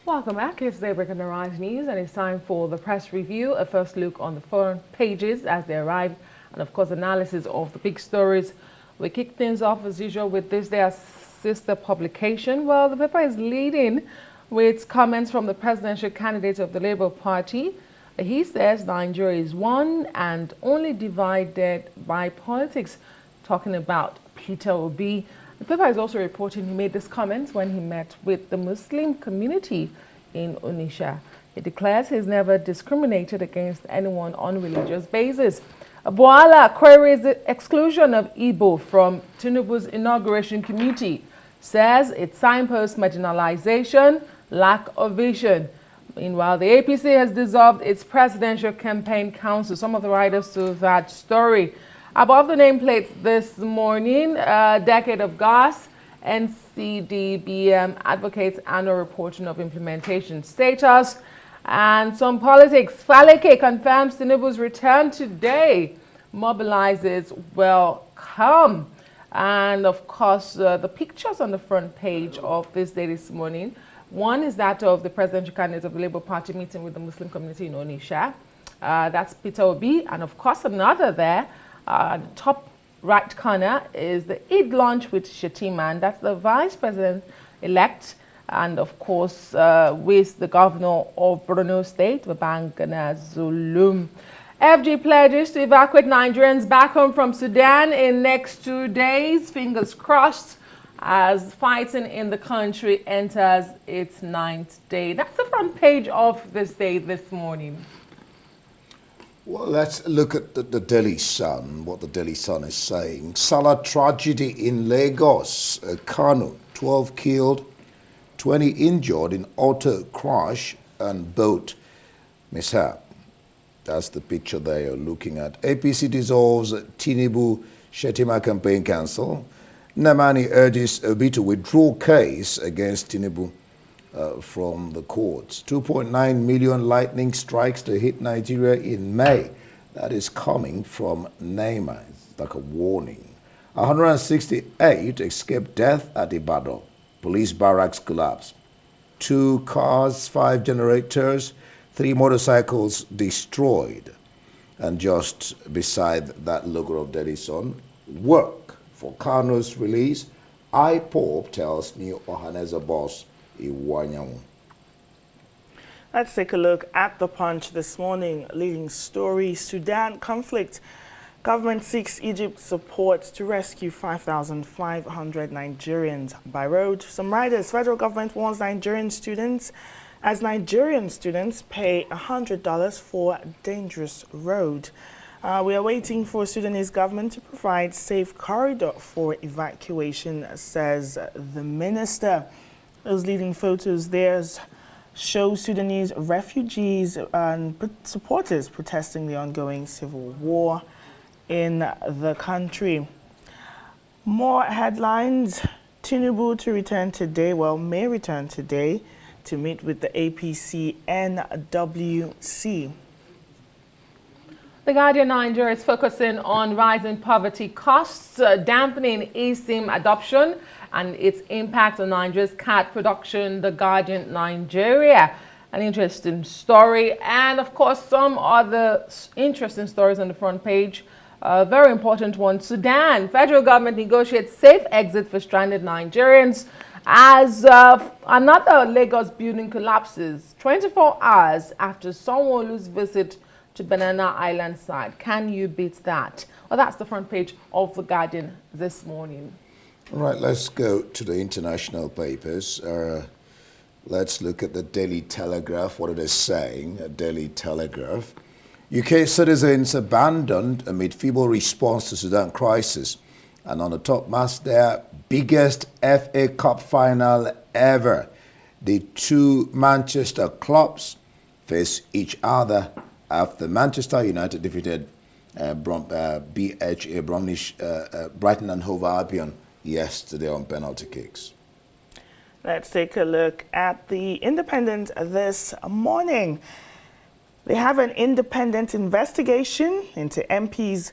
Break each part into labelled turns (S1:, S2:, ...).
S1: Welcome back. It's Daybreak on the Rise News, and it's time for the press review. A first look on the front pages as they arrive, and of course, analysis of the big stories. We kick things off as usual with this their sister publication. Well, the paper is leading with comments from the presidential candidate of the Labour Party. He says Nigeria is one and only divided by politics, talking about Peter Obi. The paper is also reporting he made these comments when he met with the Muslim community in Onitsha. He declares he's never discriminated against anyone on religious basis. Bwala queries the exclusion of Igbo from Tinubu's inauguration committee, says it signposts marginalization, lack of vision. Meanwhile, the APC has dissolved its presidential campaign council. Some of the writers to that story. Above the nameplate this morning, Decade of Gas, NCDBM advocates annual reporting of implementation status. And some politics. Faleke confirms Tinubu's return today, mobilizes welcome. And of course, the pictures on the front page of this day this morning. One is that of the presidential candidate of the Labour Party meeting with the Muslim community in Onitsha. That's Peter Obi. And of course, another there. The top right corner is the Eid launch with Shettima, and that's the vice president-elect, and of course with the governor of Borno State, Babangana Zulum. FG pledges to evacuate Nigerians back home from Sudan in next 2 days. Fingers crossed as fighting in the country enters its 9th day. That's the front page of this day this morning.
S2: Well, let's look at the Daily Sun, what the Daily Sun is saying. Salah tragedy in Lagos, Kano, 12 killed, 20 injured in auto crash and boat mishap. That's the picture there you're looking at. APC dissolves Tinubu Shettima campaign council. Namani urges Obi to withdraw case against Tinubu from the courts. 2.9 million lightning strikes to hit Nigeria in May. That is coming from Neymar. It's like a warning. 168 escaped death at Ibadan. Police barracks collapse. 2 cars, 5 generators, 3 motorcycles destroyed. And just beside that logo of Daily Sun, work for Kano's release. IPOB tells new Ohaneze boss
S3: Let's take a look at the Punch this morning. Leading story, Sudan conflict. Government seeks Egypt's support to rescue 5,500 Nigerians by road. Some riders, federal government warns Nigerian students as Nigerian students pay $100 for dangerous road. We are waiting for Sudanese government to provide safe corridor for evacuation, says the minister. Those leading photos there show Sudanese refugees and supporters protesting the ongoing civil war in the country. More headlines. Tinubu to return today, may return today to meet with the APC NWC.
S1: The Guardian Nigeria is focusing on rising poverty costs, dampening eSIM adoption, and its impact on Nigeria's CAD production. The Guardian Nigeria, an interesting story, and of course some other interesting stories on the front page. Very important one. Sudan, federal government negotiates safe exit for stranded Nigerians as another Lagos building collapses 24 hours after Sanwo-Olu's visit to Banana Island side. Can you beat that? Well, that's the front page of The Guardian this morning.
S2: All right, let's go to the international papers. Let's look at the Daily Telegraph. What it is saying, a Daily Telegraph. UK citizens abandoned amid feeble response to Sudan crisis. And on the top mast there, biggest FA Cup final ever. The 2 Manchester clubs face each other after Manchester United defeated BHA Bromwich, Brighton and Hove Albion yesterday on penalty kicks.
S3: Let's take a look at the Independent this morning. They have an independent investigation into MPs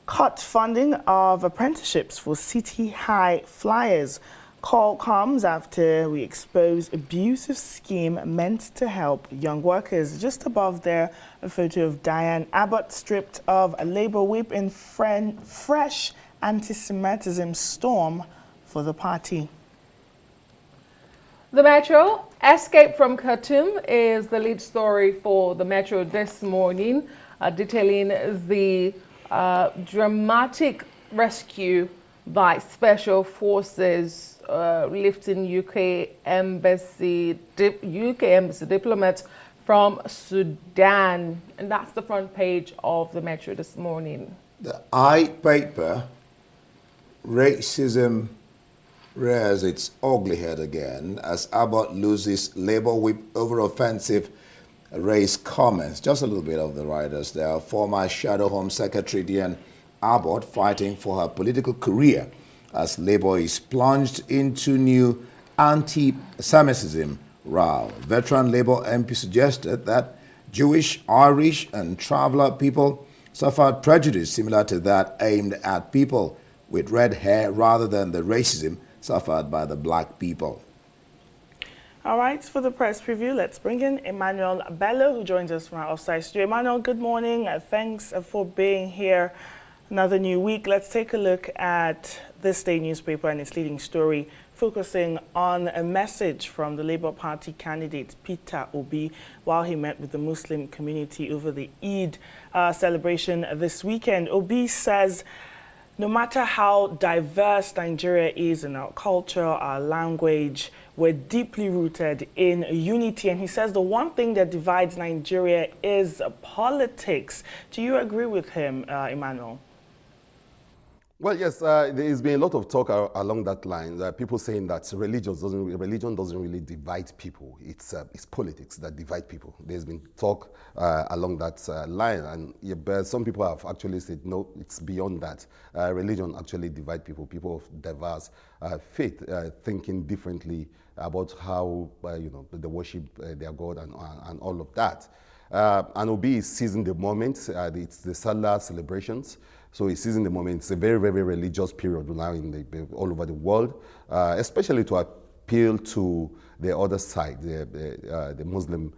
S3: cut funding of apprenticeships for city high flyers. Call comes after we expose abusive scheme meant to help young workers. Just above there, a photo of Diane Abbott stripped of a Labour whip in fresh anti-Semitism storm for the party.
S1: The Metro, escape from Khartoum is the lead story for the Metro this morning, detailing the dramatic rescue by special forces lifting UK embassy diplomats from Sudan. And that's the front page of the Metro this morning.
S2: The I paper, racism rears its ugly head again as Abbott loses Labour whip over offensive race comments. Just a little bit of the writers there. Former Shadow Home Secretary Diane Abbott fighting for her political career as Labour is plunged into new anti-Semitism row. Veteran Labour MP suggested that Jewish, Irish and traveller people suffered prejudice similar to that aimed at people with red hair rather than the racism suffered by the black people.
S3: All right, for the press preview, let's bring in Emmanuel Bello, who joins us from our offsite studio. Emmanuel, good morning. Thanks for being here. Another new week. Let's take a look at this day newspaper and its leading story, focusing on a message from the Labour Party candidate Peter Obi while he met with the Muslim community over the Eid celebration this weekend. Obi says, no matter how diverse Nigeria is in our culture, our language, we're deeply rooted in unity. And he says the one thing that divides Nigeria is politics. Do you agree with him, Emmanuel?
S4: Well, yes, there's been a lot of talk along that line. People saying that religion doesn't really divide people. It's politics that divide people. There's been talk along that line, and yeah, but some people have actually said no, it's beyond that. Religion actually divides people. People of diverse faith thinking differently about how they worship their God and all of that. And Obi is seizing the moment. It's the Salah celebrations. So he's seizing the moment. It's a very, very religious period now all over the world, especially to appeal to the other side, the Muslim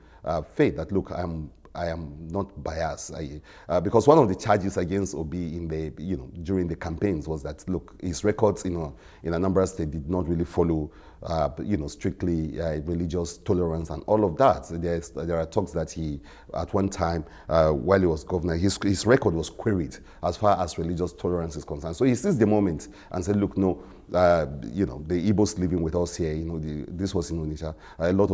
S4: faith. That look, I am not biased, because one of the charges against Obi during the campaigns was that look, his records in Anambra State did not really follow strictly religious tolerance and all of that. There are talks that he, at one time, while he was governor, his record was queried as far as religious tolerance is concerned. So he seized the moment and said, look, no, the Igbos living with us here, this was in Onitsha, a lot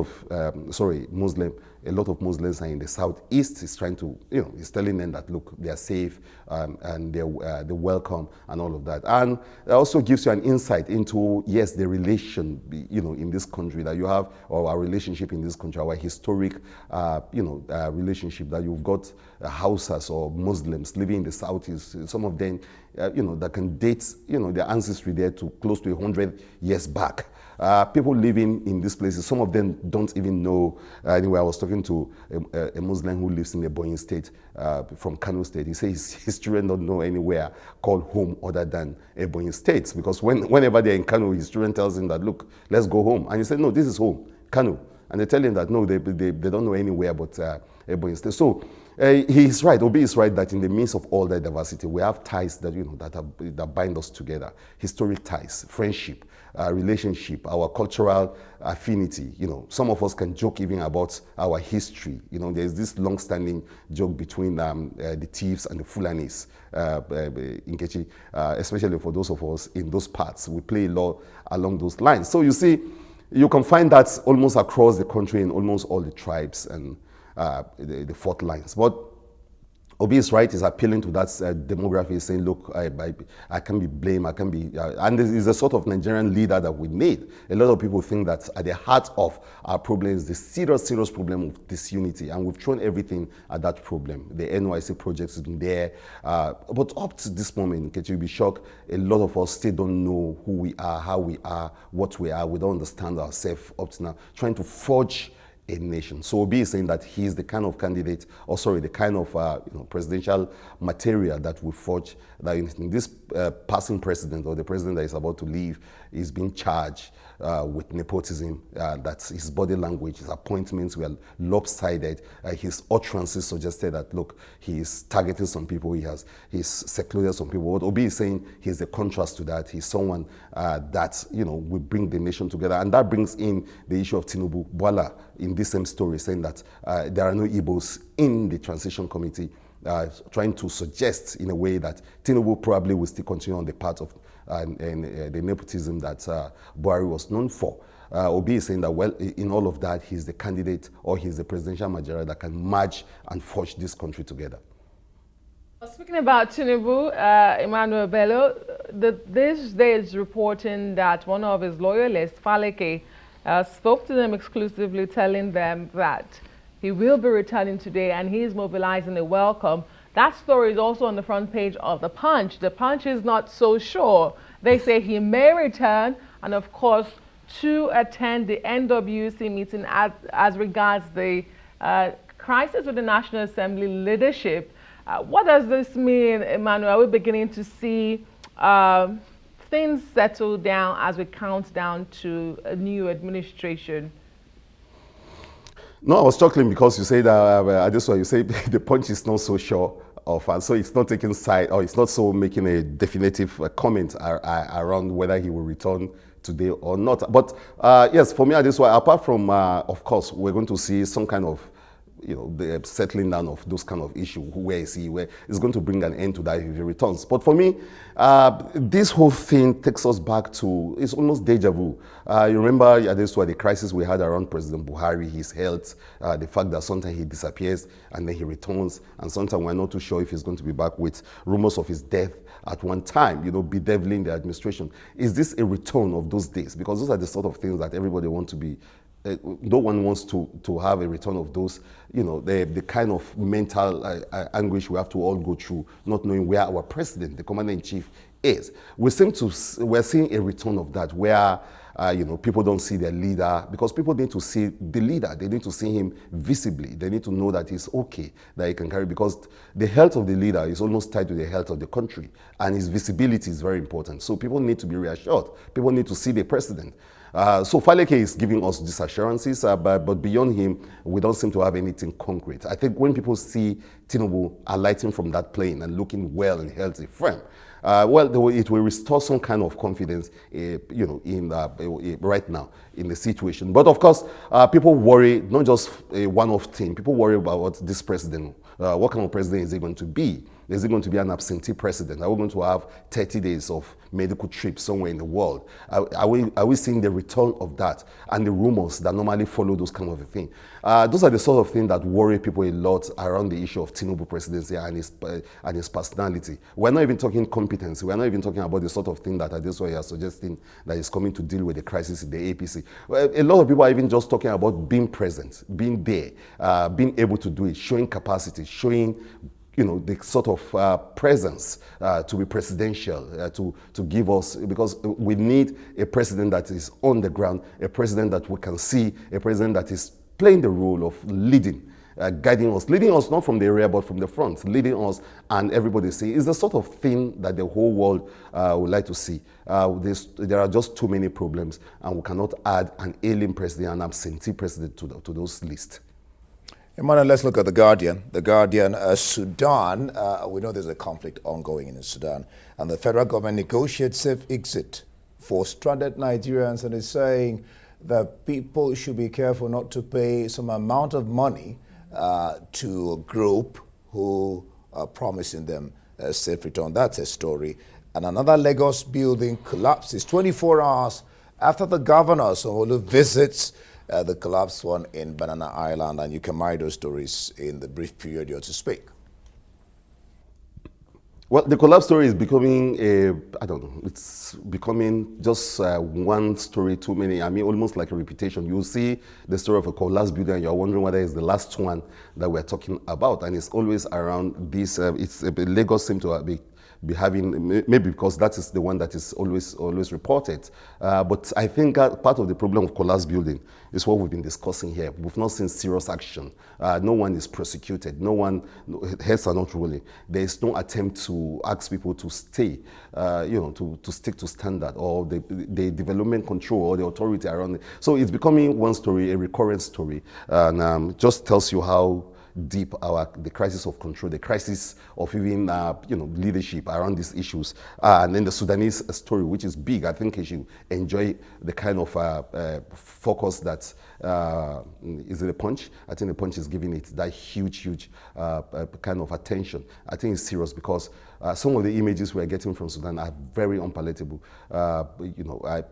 S4: of Muslims are in the southeast. He's trying to, he's telling them that, look, they're safe and they're welcome and all of that. And it also gives you an insight into, yes, the relation, in this country that you have, or our relationship in this country, our historic, relationship that you've got Hausas or Muslims living in the southeast. Some of them, that can date, their ancestry there to close to 100 years back. People living in these places, some of them don't even know. Anyway, I was talking to a Muslim who lives in the Ebonyi State, from Kano State. He says his children don't know anywhere called home other than Ebonyi State, because whenever they're in Kano, his children tells him that, look, let's go home. And he said, no, this is home, Kano. And they tell him that, no, they don't know anywhere but Ebonyi State. So he's right, Obi is right that in the midst of all that diversity, we have ties that, that bind us together. Historic ties, friendship, relationship, our cultural affinity. Some of us can joke even about our history. There's this long-standing joke between the Thieves and the Fulanis in Kechi, especially for those of us in those parts. We play a lot along those lines. So you see, you can find that almost across the country in almost all the tribes and the fault lines. But Obi is right, is appealing to that demography, saying, look, I can be blamed, I can be, and this is a sort of Nigerian leader that we need. A lot of people think that at the heart of our problem is the serious, serious problem of disunity, and we've thrown everything at that problem. The NYC project is there, but up to this moment, you'll be shocked, a lot of us still don't know who we are, how we are, what we are. We don't understand ourselves up to now. Trying to forge a nation. So Obi is saying that he is the kind of candidate, or sorry, the kind of presidential material that will forge that in this passing president or the president that is about to leave is being charged with nepotism. That his body language, his appointments were lopsided. His utterances suggested that, look, he is targeting some people. He's secluded some people. What Obi is saying, he's the contrast to that. He's someone that will bring the nation together, and that brings in the issue of Tinubu. Bola in this same story saying that there are no Igbos in the transition committee, trying to suggest in a way that Tinubu probably will still continue on the path of the nepotism that Buhari was known for. Obi is saying that, well, in all of that, he's the candidate or he's the presidential majority that can merge and forge this country together.
S1: Speaking about Tinubu, Emmanuel Bello, this day is reporting that one of his loyalists, Faleke, spoke to them exclusively, telling them that he will be returning today and he is mobilizing a welcome. That story is also on the front page of The Punch. The Punch is not so sure. They say he may return, and of course, to attend the NWC meeting as regards the crisis with the National Assembly leadership. What does this mean, Emmanuel? Are we beginning to see things settle down as we count down to a new administration?
S4: No, I was chuckling because you say that, this one, you say the Punch is not so sure of, and so it's not taking side, or it's not so making a definitive comment around whether he will return today or not. But yes, for me, this way, apart from, of course, we're going to see some kind of the settling down of those kind of issues. Where is he? Where it's going to bring an end to that if he returns. But for me, this whole thing takes us back to, it's almost deja vu. You remember this was the crisis we had around President Buhari, his health, the fact that sometimes he disappears and then he returns, and sometimes we're not too sure if he's going to be back, with rumors of his death at one time, bedeviling the administration. Is this a return of those days? Because those are the sort of things that everybody wants to be. No one wants to have a return of those, the kind of mental anguish we have to all go through, not knowing where our president, the commander-in-chief, is. We're seeing a return of that, where people don't see their leader, because people need to see the leader. They need to see him visibly. They need to know that he's okay, that he can carry, because the health of the leader is almost tied to the health of the country, and his visibility is very important. So people need to be reassured. People need to see the president. So Faleke is giving us these assurances, but beyond him, we don't seem to have anything concrete. I think when people see Tinubu alighting from that plane and looking well and healthy, firm, it will restore some kind of confidence, right now in the situation. But of course, people worry, not just a one-off thing. People worry about what this president, what kind of president is he going to be? Is it going to be an absentee president? Are we going to have 30 days of medical trips somewhere in the world? Are we seeing the return of that and the rumors that normally follow those kind of things? Those are the sort of things that worry people a lot around the issue of Tinubu presidency and his personality. We're not even talking competency. We're not even talking about the sort of thing that Adesoye is suggesting that is coming to deal with the crisis in the APC. A lot of people are even just talking about being present, being there, being able to do it, showing capacity, showing the sort of presence to be presidential, to give us, because we need a president that is on the ground, a president that we can see, a president that is playing the role of leading, guiding us, leading us not from the rear but from the front, leading us, and everybody see. It's the sort of thing that the whole world would like to see. There are just too many problems, and we cannot add an ailing president, an absentee president to those lists.
S2: Emmanuel, let's look at The Guardian. The Guardian, Sudan, we know there's a conflict ongoing in Sudan, and the federal government negotiates safe exit for stranded Nigerians, and is saying that people should be careful not to pay some amount of money to a group who are promising them a safe return. That's a story. And another Lagos building collapses 24 hours after the governor Sanwo-Olu visits the collapsed one in Banana Island, and you can marry those stories in the brief period you're to speak.
S4: Well, the collapse story is becoming it's becoming just one story too many. I mean, almost like a reputation. You'll see the story of a collapsed building and you're wondering whether it's the last one that we're talking about. And it's always around this, Lagos seems to be be having, maybe because that is the one that is always reported. But I think part of the problem of collapse building is what we've been discussing here. We've not seen serious action. No one is prosecuted. No one, heads are not ruling. There is no attempt to ask people to stay, to stick to standard, or the development control or the authority around it. So it's becoming one story, a recurrent story, and just tells you how deep the crisis of control, the crisis of even leadership around these issues, and then the Sudanese story, which is big. I think you should enjoy the kind of focus that is it the Punch. I think the Punch is giving it that huge kind of attention. I think it's serious because some of the images we're getting from Sudan are very unpalatable.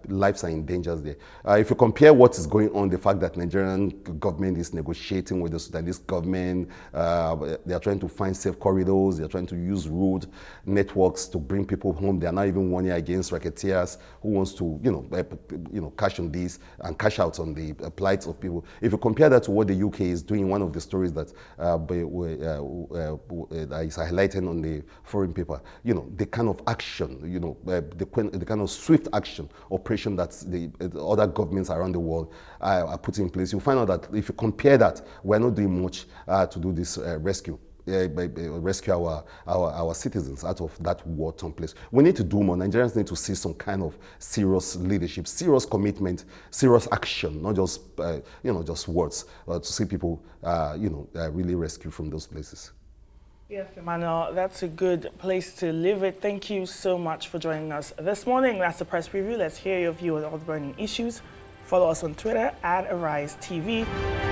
S4: Lives are in danger there. If you compare what is going on, the fact that Nigerian government is negotiating with the Sudanese government, they are trying to find safe corridors, they are trying to use road networks to bring people home. They are not even warning against racketeers who wants to, cash on this and cash out on the plight of people. If you compare that to what the UK is doing, one of the stories that is highlighted on the foreign paper, the kind of action, the kind of swift action operation that the other governments around the world are putting in place, you find out that if you compare that, we're not doing much to do this rescue our citizens out of that war-torn place. We need to do more. Nigerians need to see some kind of serious leadership, serious commitment, serious action, not just just words, to see people really rescued from those places.
S3: Yes, Emmanuel, that's a good place to leave it. Thank you so much for joining us this morning. That's the press preview. Let's hear your view on all the burning issues. Follow us on Twitter @AriseTV.